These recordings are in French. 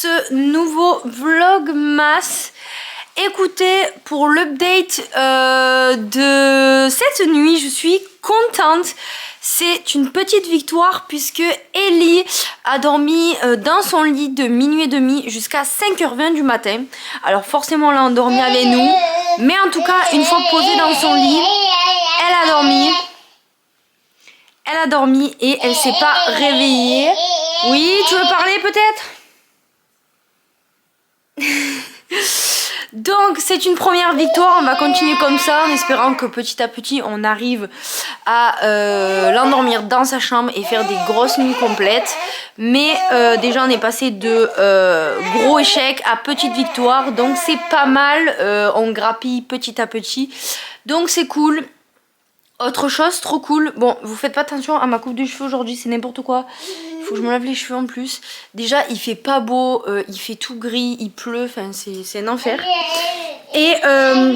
ce nouveau vlogmas. Écoutez, pour l'update de cette nuit, je suis contente. C'est une petite victoire puisque Ellie a dormi dans son lit de minuit et demi jusqu'à 5h20 du matin. Alors forcément, elle a endormi avec nous. Mais en tout cas, une fois posée dans son lit, elle a dormi. Elle a dormi et elle s'est pas réveillée. Oui, tu veux parler peut-être? Donc c'est une première victoire, on va continuer comme ça en espérant que petit à petit on arrive à l'endormir dans sa chambre et faire des grosses nuits complètes. Mais déjà on est passé de gros échecs à petite victoire, donc c'est pas mal, on grappille petit à petit, donc c'est cool. Autre chose trop cool, bon vous faites pas attention à ma coupe de cheveux aujourd'hui, c'est n'importe quoi. Il faut que je me lave les cheveux en plus. Déjà il fait pas beau, il fait tout gris, il pleut, enfin c'est un enfer. Et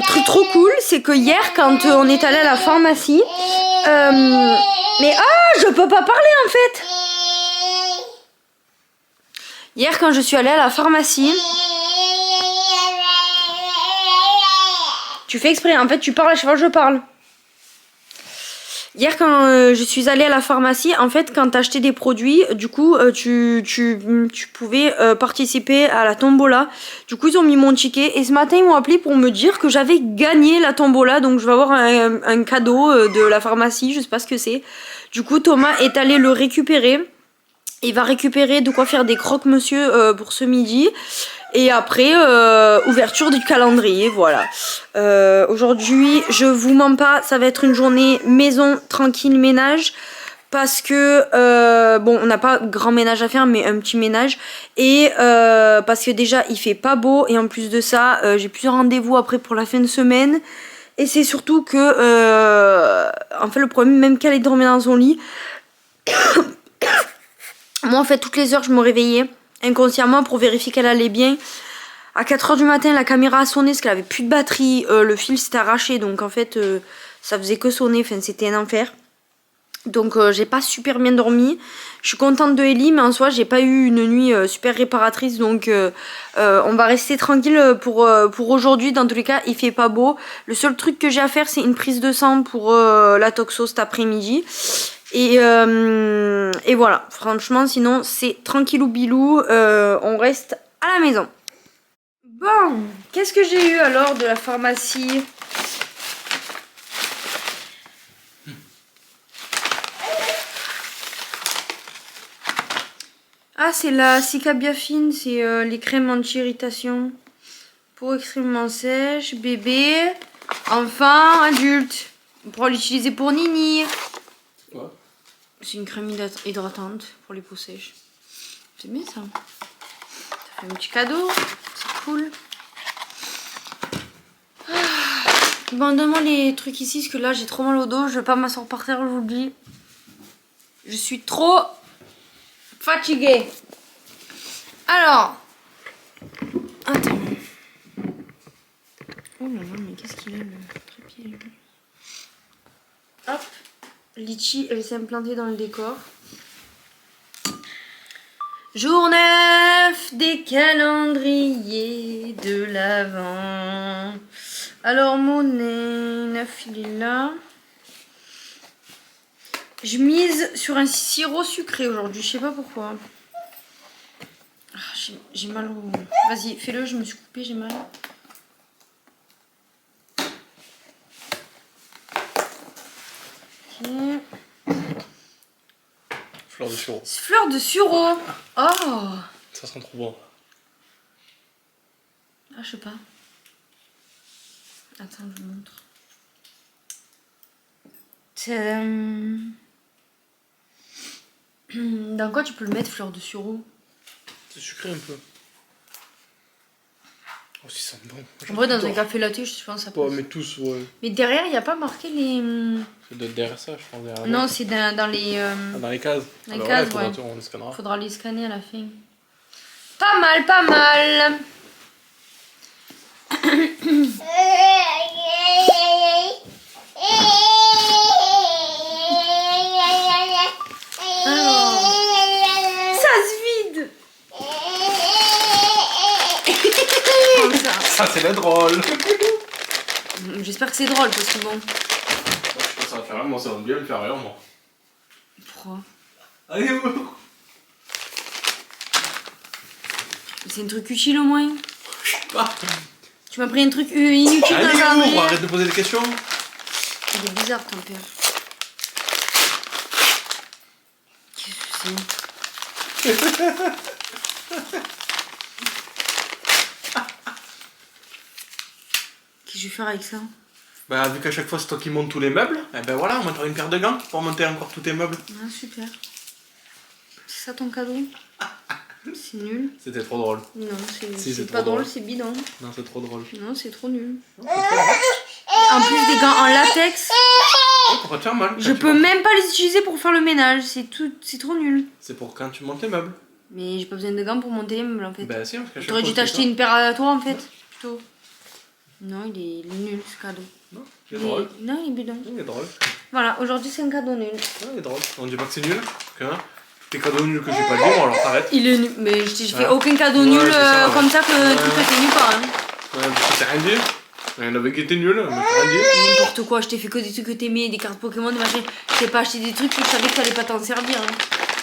truc trop cool, c'est que hier quand on est allé à la pharmacie, mais je peux pas parler en fait. Hier quand je suis allée à la pharmacie, tu fais exprès, en fait tu parles à chaque fois que je parle. Hier quand je suis allée à la pharmacie, en fait quand t'achetais des produits, du coup tu pouvais participer à la tombola. Du coup ils ont mis mon ticket et ce matin ils m'ont appelé pour me dire que j'avais gagné la tombola. Donc je vais avoir un cadeau de la pharmacie, je sais pas ce que c'est. Du coup Thomas est allé le récupérer. Il va récupérer de quoi faire des croque-monsieur pour ce midi. Et après, ouverture du calendrier, voilà. Aujourd'hui, je vous mens pas, ça va être une journée maison, tranquille, ménage. Parce que, bon, on n'a pas grand ménage à faire, mais un petit ménage. Et parce que déjà, il fait pas beau. Et en plus de ça, j'ai plusieurs rendez-vous après pour la fin de semaine. Et c'est surtout que, en fait, le problème, même qu'elle est dormie dans son lit... Moi en fait toutes les heures je me réveillais inconsciemment pour vérifier qu'elle allait bien. À 4h du matin la caméra a sonné parce qu'elle avait plus de batterie, le fil s'était arraché, donc en fait ça faisait que sonner, enfin c'était un enfer. Donc j'ai pas super bien dormi. Je suis contente de Ellie, mais en soi j'ai pas eu une nuit super réparatrice, donc on va rester tranquille pour aujourd'hui. Dans tous les cas il fait pas beau. Le seul truc que j'ai à faire c'est une prise de sang pour la toxo cet après-midi. Et voilà, franchement sinon c'est tranquillou bilou, on reste à la maison. Bon, qu'est-ce que j'ai eu alors de la pharmacie? Ah, c'est la Cicabiafine, c'est les crèmes anti-irritation. Peau extrêmement sèche, bébé, enfant, adulte. On pourra l'utiliser pour Nini. Ouais. C'est une crème hydratante pour les peaux sèches. C'est bien ça. Ça fait un petit cadeau, c'est cool. Bon, donne-moi les trucs ici, parce que là j'ai trop mal au dos. Je vais pas m'asseoir par terre, je vous le dis. Je suis trop fatiguée. Alors, attends. Oh là là, mais qu'est-ce qu'il a le trépied? Hop, Litchi, elle s'est implantée dans le décor. Jour 9 des calendriers de l'Avent. Alors mon nez 9 il est là. Je mise sur un sirop sucré aujourd'hui, je sais pas pourquoi. Ah, j'ai mal au... Vas-y, fais-le, je me suis coupée, j'ai mal. Ok. Fleur de sureau. Fleur de sureau. Oh. Ça sent trop bon. Ah, je sais pas. Attends, je vous montre. Dans quoi tu peux le mettre, fleur de sureau? C'est sucré un peu. Oh, si ça sent bon. En vrai, dans un café latte, je pense que ça passe. Ouais, mais tous, ouais. Mais derrière, il n'y a pas marqué les... C'est derrière ça, je pense. Derrière non, c'est dans les... dans les cases. Dans les alors cases, là, ouais. On les scannera. Faudra les scanner à la fin. Pas mal, pas mal. Alors, ça se vide. drôle. J'espère que c'est drôle parce que bon. Je sais pas, ça va faire rire, moi ça va bien me faire rire, moi. Pourquoi? Allez, C'est un truc utile au moins. je sais pas. Tu m'as pris un truc inutile dans le calendrier. Arrête de poser des questions. Il est bizarre ton père. Qu'est-ce que c'est? Qu'est-ce que je vais faire avec ça? Bah, vu qu'à chaque fois c'est toi qui montes tous les meubles, eh ben voilà, on mettra une paire de gants pour monter encore tous tes meubles. Ah, super. C'est ça ton cadeau? C'est nul. C'était trop drôle. Non, Si, c'est trop pas drôle, c'est bidon. Non, c'est trop drôle. Non, c'est trop nul. Non, c'est trop drôle. En plus des gants en latex, Oh, pourquoi te faire mal? je peux même pas les utiliser pour faire le ménage. C'est trop nul. C'est pour quand tu montes tes meubles. Mais j'ai pas besoin de gants pour monter les meubles en fait. Bah si, parce qu'à chaque T'aurais fois, dû c'est t'acheter ça. une paire à toi en fait, plutôt. Non, il est nul ce cadeau. Non, il est drôle. Non, il est bidon. Il est drôle. Voilà, aujourd'hui c'est un cadeau nul. Non, il est drôle. On dit pas que c'est nul. Parce que, hein, tes cadeaux nuls que j'ai pas dit, bon alors t'arrêtes. Il est nul. Mais je t'ai fait Voilà. aucun cadeau Ouais, nul c'est ça, ouais. comme ça que Ouais. tout était nul pas. Hein. Ouais, parce que t'as rien dit. Il y en avait qui étaient nuls, mais t'as rien dit. N'importe quoi, je t'ai fait que des trucs que t'aimais, des cartes Pokémon, des machins. Je t'ai pas acheté des trucs que je savais que t'allais pas t'en servir. Hein.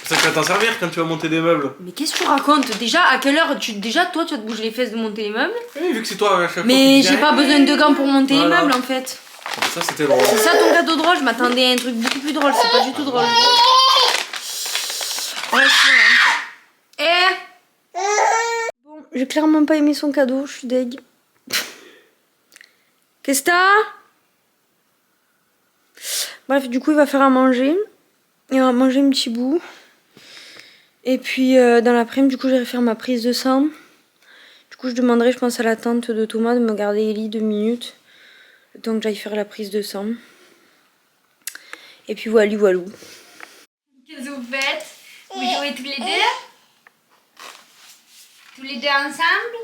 Ça va t'en servir quand tu vas monter des meubles. Mais qu'est-ce que tu racontes? Déjà, à quelle heure Déjà, toi, tu vas te bouger les fesses de monter les meubles. Oui, vu que c'est toi à chaque fois. Mais qui dis j'ai pas rien. besoin de gants pour monter Voilà. les meubles en fait. Ça c'était drôle. C'est ça ton cadeau drôle? Je m'attendais à un truc beaucoup plus drôle, c'est pas du tout drôle. Ouais, bon, j'ai clairement pas aimé son cadeau, je suis deg. Qu'est-ce que t'as? Bref, du coup, il va faire à manger. Il va manger un petit bout. Et puis, dans l'après-midi, du coup, j'irai faire ma prise de sang. Du coup, je demanderai, je pense, à la tante de Thomas de me garder Ellie 2 minutes. Donc, j'aille faire la prise de sang. Et puis, voilà, voilà. Qu'est-ce que vous faites? Vous jouez tous les deux? Tous les deux ensemble?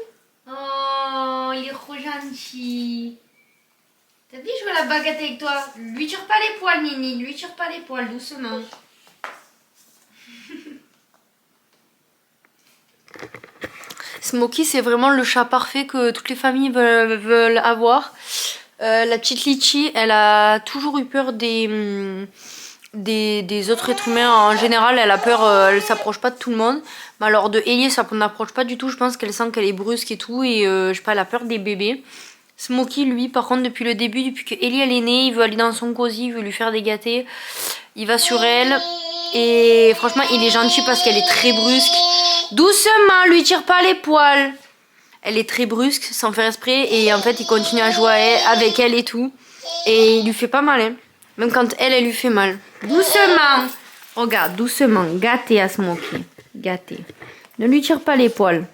Oh, il est trop gentil. T'as vu jouer à la baguette avec toi? Lui tire pas les poils, Nini. Lui tire pas les poils, doucement. Smokey, c'est vraiment le chat parfait que toutes les familles veulent avoir. La petite Litchi, elle a toujours eu peur des autres êtres humains. En général, elle a peur, elle s'approche pas de tout le monde. Mais alors de Ellie, ça n'approche pas du tout. Je pense qu'elle sent qu'elle est brusque et tout. Et je sais pas, elle a peur des bébés. Smokey, lui, par contre, depuis le début, depuis que Ellie elle est née, il veut aller dans son cosy, il veut lui faire des gâtés. Il va sur elle. Et franchement, il est gentil parce qu'elle est très brusque. Doucement, lui tire pas les poils. Elle est très brusque, sans faire exprès. Et en fait, il continue à jouer avec elle et tout. Et il lui fait pas mal, hein. Même quand elle lui fait mal. Doucement. Regarde, doucement. Gâté à Smokey. Gâté. Ne lui tire pas les poils.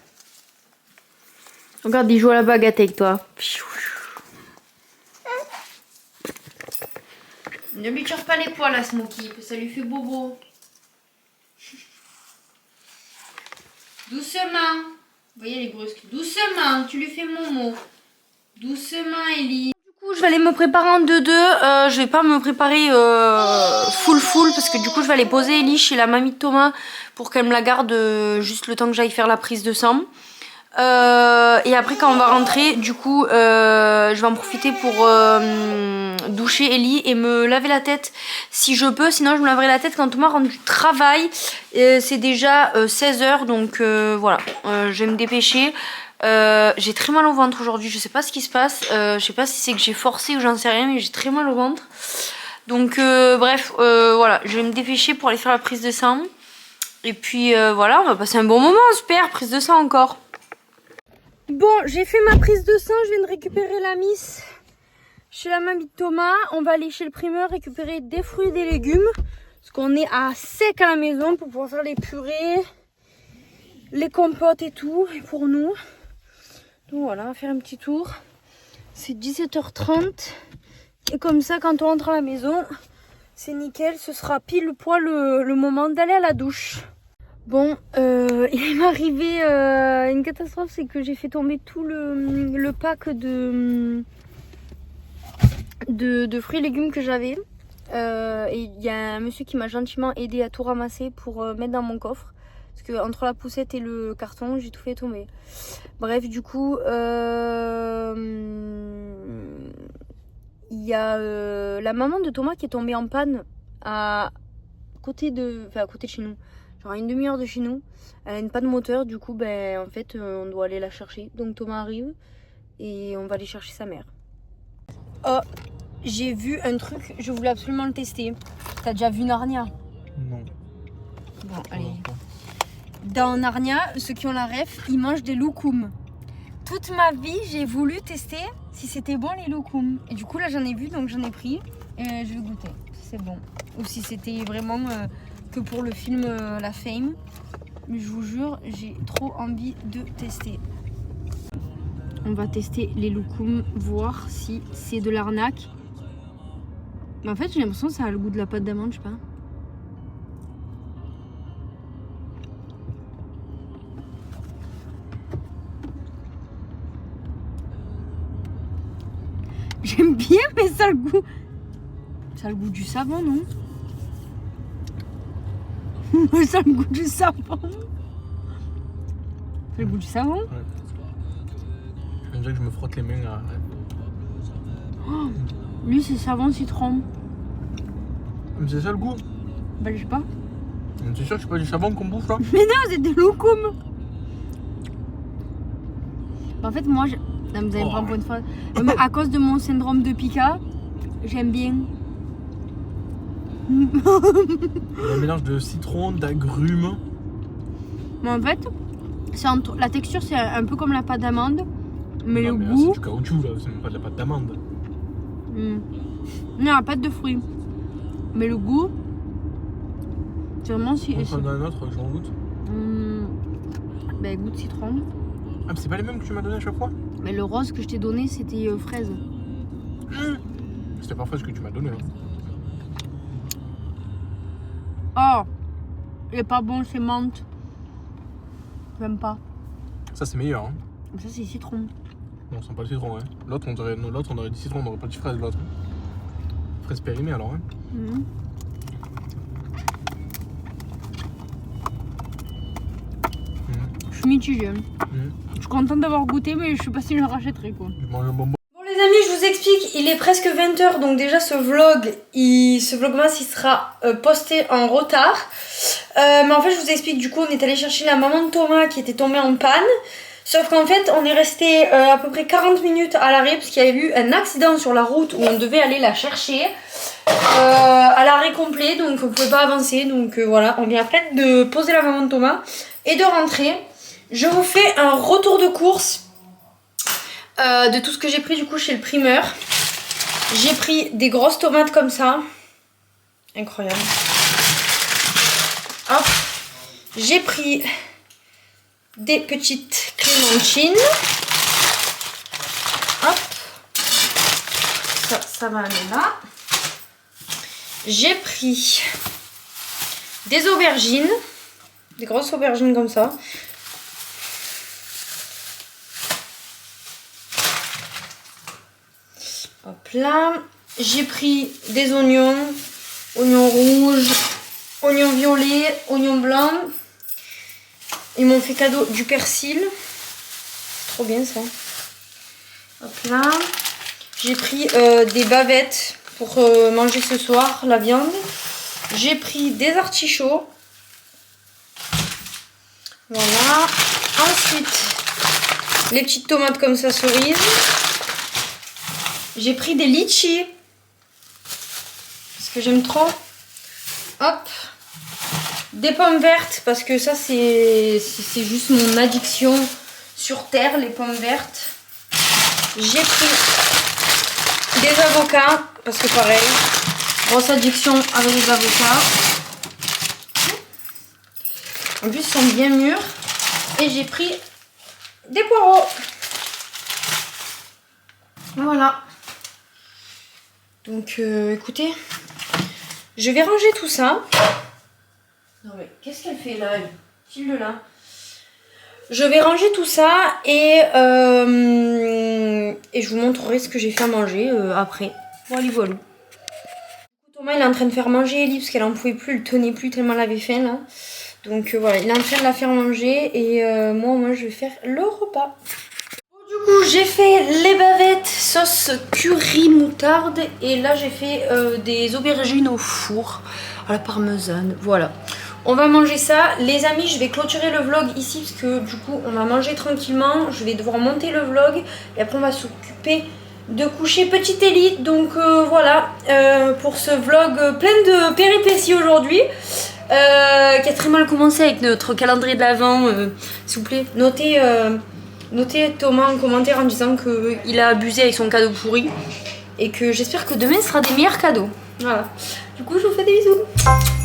Regarde, il joue à la baguette avec toi. Ne lui tire pas les poils à Smokey, ça lui fait bobo. Doucement. Vous voyez les brusques. Doucement, tu lui fais momo. Doucement, Ellie. Du coup, je vais aller me préparer en 2-2. Je vais pas me préparer full parce que du coup, je vais aller poser Ellie chez la mamie de Thomas pour qu'elle me la garde juste le temps que j'aille faire la prise de sang. Et après quand on va rentrer, du coup je vais en profiter pour doucher Ellie et me laver la tête si je peux, sinon je me laverai la tête quand Thomas rentre du travail. C'est déjà 16h donc voilà, je vais me dépêcher. J'ai très mal au ventre aujourd'hui, je sais pas ce qui se passe, je sais pas si c'est que j'ai forcé ou j'en sais rien, mais j'ai très mal au ventre. Donc bref, voilà, je vais me dépêcher pour aller faire la prise de sang. Et puis voilà, on va passer un bon moment, super, prise de sang encore. Bon, j'ai fait ma prise de sang, je viens de récupérer la miss chez la mamie de Thomas. On va aller chez le primeur récupérer des fruits et des légumes. Parce qu'on est à sec à la maison pour pouvoir faire les purées, les compotes et tout, et pour nous. Donc voilà, on va faire un petit tour. C'est 17h30. Et comme ça, quand on rentre à la maison, c'est nickel. Ce sera pile poil le moment d'aller à la douche. Bon, il m'est arrivé une catastrophe, c'est que j'ai fait tomber tout le pack de fruits et légumes que j'avais. Et il y a un monsieur qui m'a gentiment aidé à tout ramasser pour mettre dans mon coffre. Parce que entre la poussette et le carton, j'ai tout fait tomber. Bref, du coup, il y a la maman de Thomas qui est tombée en panne à côté de chez nous. Genre à une demi-heure de chez nous. Elle a une panne moteur, du coup, ben, en fait, on doit aller la chercher. Donc Thomas arrive et on va aller chercher sa mère. Oh, j'ai vu un truc, je voulais absolument le tester. T'as déjà vu Narnia? Non. Bon, allez. Dans Narnia, ceux qui ont la ref, ils mangent des loukoums. Toute ma vie, j'ai voulu tester si c'était bon les loukoums. Et du coup, là, j'en ai vu, donc j'en ai pris. Et je vais goûter si c'est bon. Ou si c'était vraiment que pour le film La Fame. Mais je vous jure, j'ai trop envie de tester. On va tester les loukoums, voir si c'est de l'arnaque. Mais en fait, j'ai l'impression que ça a le goût de la pâte d'amande, je sais pas. J'aime bien, mais ça a le goût. Ça a le goût du savon, non? Ça a le goût du savon. Ça a le goût du savon? Ouais. On dirait que je me frotte les mains là. Oh, lui, c'est savon citron. Mais c'est ça le goût? Bah, je sais pas. C'est sûr que c'est pas du savon qu'on bouffe là? Mais non, c'est des loukoums. En fait, moi, je... non, vous allez me prendre pour une fois. Mais à cause de mon syndrome de Pica, j'aime bien. Un mélange de citron, d'agrumes. Mais en fait, la texture, c'est un peu comme la pâte d'amande. Mais Non, le mais là, goût. c'est du caoutchouc là, c'est même pas de la pâte d'amande. Non, la pâte de fruits. Mais le goût, c'est vraiment si. On prend un autre, je goûte. Ben, goût de citron. Ah, mais c'est pas les mêmes que tu m'as donné à chaque fois? Mais le rose que je t'ai donné, c'était fraise. C'était parfait ce que tu m'as donné. Oh, il est pas bon, c'est menthe. J'aime pas. Ça c'est meilleur. Hein. Ça, c'est citron. Non, c'est pas le citron. Hein. L'autre, on aurait dit citron, on aurait pas dit fraise. L'autre. Fraise périmée alors. Hein. Je suis mitigée. Je suis contente d'avoir goûté, mais je sais pas si je le rachèterai quoi. Je mange un bonbon. Bon les amis, je vous explique, il est presque 20h, donc déjà ce vlogmas il sera posté en retard. Mais en fait je vous explique, du coup on est allé chercher la maman de Thomas qui était tombée en panne. Sauf qu'en fait on est resté à peu près 40 minutes à l'arrêt parce qu'il y avait eu un accident sur la route où on devait aller la chercher. À l'arrêt complet, donc on pouvait pas avancer. Donc voilà, on vient à peine de poser la maman de Thomas et de rentrer. Je vous fais un retour de course de tout ce que j'ai pris du coup chez le primeur. J'ai pris des grosses tomates comme ça. Incroyable. Hop. J'ai pris des petites clémentines. Hop. Ça va aller là. J'ai pris des aubergines. Des grosses aubergines comme ça. Hop là. J'ai pris des oignons. Oignons rouges. Oignons violets. Oignons blancs. Ils m'ont fait cadeau du persil. Trop bien ça. Hop là. J'ai pris des bavettes pour manger ce soir, la viande. J'ai pris des artichauts. Voilà. Ensuite, les petites tomates comme ça, cerises. J'ai pris des litchis. Parce que j'aime trop. Hop. Des pommes vertes. Parce que ça, c'est juste mon addiction sur terre, les pommes vertes. J'ai pris des avocats. Parce que pareil, grosse addiction avec les avocats. En plus, ils sont bien mûrs. Et j'ai pris des poireaux. Voilà. Donc, écoutez, je vais ranger tout ça. Non mais, qu'est-ce qu'elle fait là, elle? File de là. Je vais ranger tout ça et je vous montrerai ce que j'ai fait à manger après. Voilà, voilà. Thomas, il est en train de faire manger Ellie parce qu'elle en pouvait plus, elle tenait plus tellement elle avait faim là. Donc voilà, il est en train de la faire manger et moi je vais faire le repas. Du coup j'ai fait les bavettes sauce curry moutarde et là j'ai fait des aubergines au four à la parmesane. Voilà, on va manger ça. Les amis, je vais clôturer le vlog ici parce que du coup on va manger tranquillement. Je vais devoir monter le vlog et après on va s'occuper de coucher petite Ellie. Donc voilà pour ce vlog plein de péripéties aujourd'hui. Qui a très mal commencé avec notre calendrier de l'Avent. S'il vous plaît, notez Thomas en commentaire en disant qu'il a abusé avec son cadeau pourri. Et que j'espère que demain sera des meilleurs cadeaux. Voilà. Du coup, je vous fais des bisous.